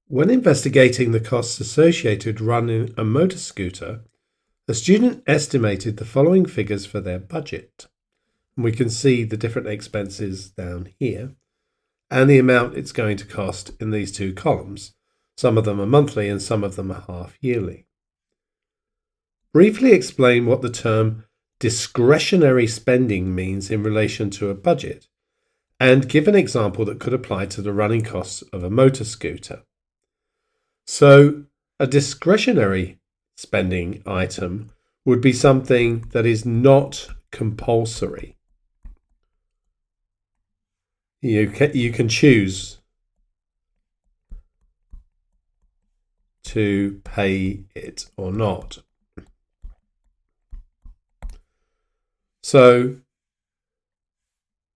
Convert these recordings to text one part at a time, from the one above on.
When investigating the costs associated with running a motor scooter, a student estimated the following figures for their budget. And we can see the different expenses down here and the amount it's going to cost in these two columns. Some of them are monthly and some of them are half yearly. Briefly explain what the term discretionary spending means in relation to a budget, and give an example that could apply to the running costs of a motor scooter. So, a discretionary spending item would be something that is not compulsory. You can choose to pay it or not. So,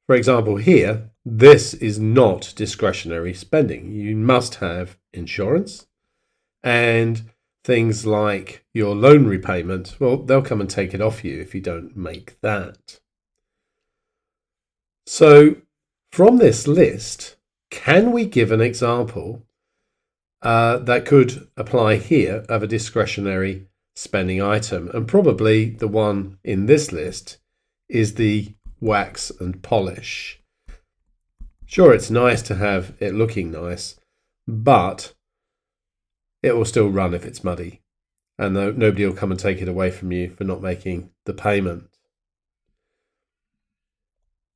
for example, here, this is not discretionary spending. You must have insurance and things like your loan repayment. Well, they'll come and take it off you if you don't make that. So, from this list, can we give an example that could apply here of a discretionary spending item? And probably the one in this list is the wax and polish. Sure, it's nice to have it looking nice, but it will still run if it's muddy, and nobody will come and take it away from you for not making the payment.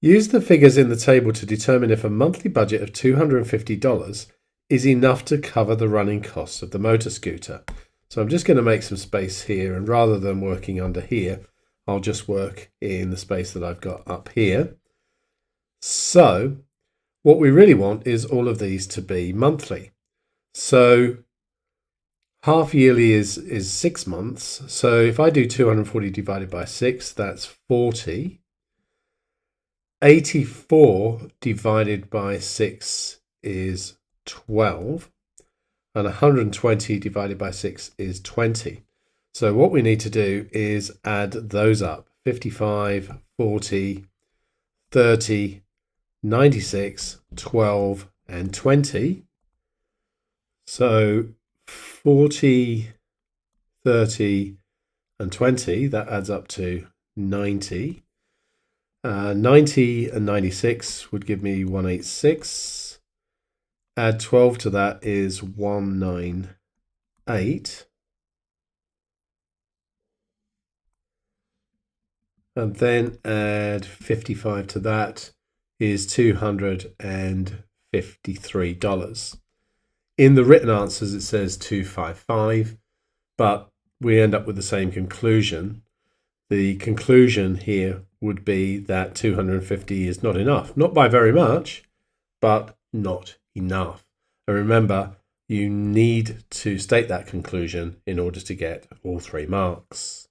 Use the figures in the table to determine if a monthly budget of $250 is enough to cover the running costs of the motor scooter. So I'm just going to make some space here, and rather than working under here, I'll just work in the space that I've got up here. So what we really want is all of these to be monthly. So half yearly is 6 months. So if I do 240 divided by 6, that's 40. 84 divided by 6 is 12. And 120 divided by 6 is 20. So what we need to do is add those up. 55, 40, 30, 96, 12, and 20. So 40, 30, and 20, that adds up to 90. 90 and 96 would give me 186. Add 12 to that is 198. And then add 55 to that is $253. In the written answers, it says 255, but we end up with the same conclusion. The conclusion here would be that 250 is not enough. Not by very much, but not enough. And remember, you need to state that conclusion in order to get all 3 marks.